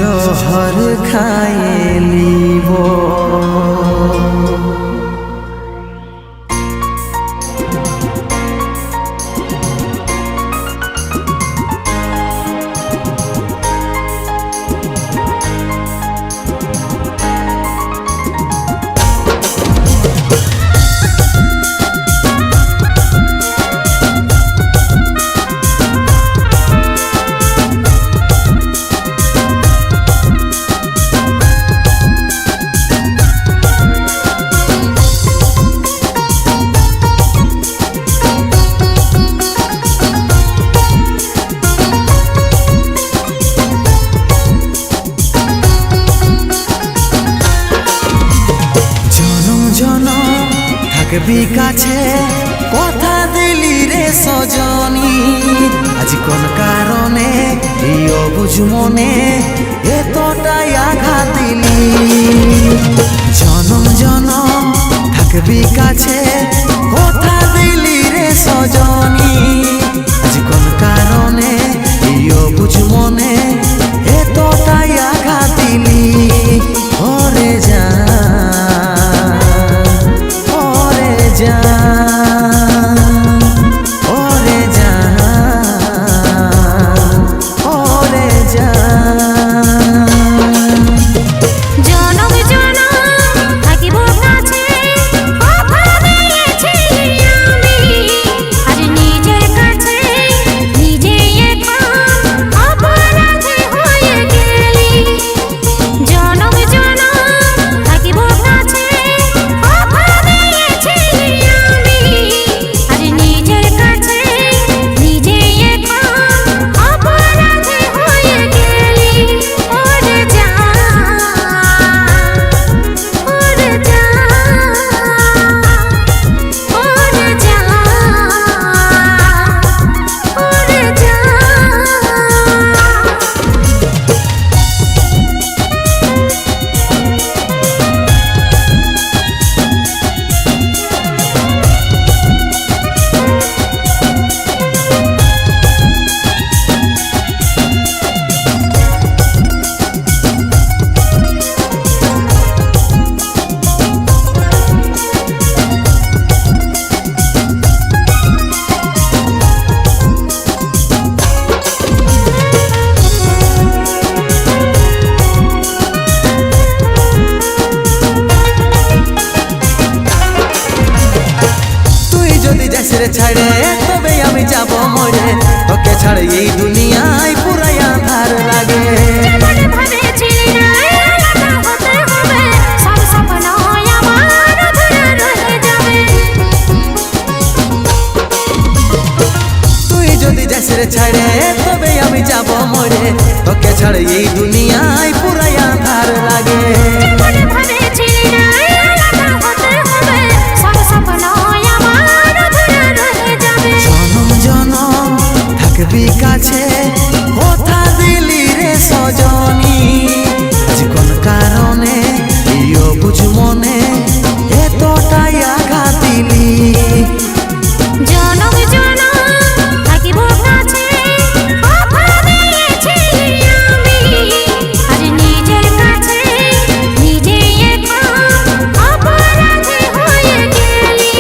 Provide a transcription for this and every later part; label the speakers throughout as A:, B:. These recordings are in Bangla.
A: জহর খায়ে লিব থাকবি কাছে কথা দিলি রে সজনী আজ কোন কারণে এই অবুঝ মনে এতটাই আঘাত দিলি জনম জনম থাকবি কাছে কথা দিলি রে সজনী আজ কোন কারণে এই অবুঝ মনে এতটাই আঘাত দিলি ওরে যা ছাড়ে তবে আমি যাব মরে তোকে ছাড়ে এই দুনিয়ায় পুরাই আঁধার লাগে তুই যদি যাস রে ছাড়ে তবে আমি যাব মরে তোকে ছাড়ে এই দুনিয়ায় পুরাই আঁধার লাগে থাকবি কাছে কথা দিলি রে সজনী আজ কোন কারণে এই অবুঝ মনে এতটাই আঘাত দিলি
B: জনম জনম থাকিব কাছে কথা দিয়েছি আমি আজ নিজের কাছে নিজে এখন অপরাধী হয়ে গেলি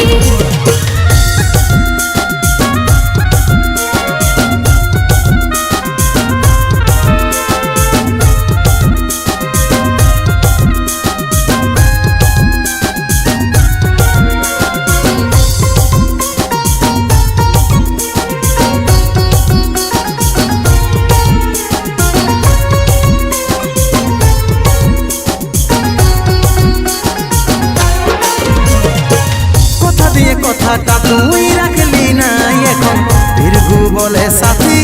A: কথাটা তুই রাখলি না এখন দীর্ঘ বলে সাথী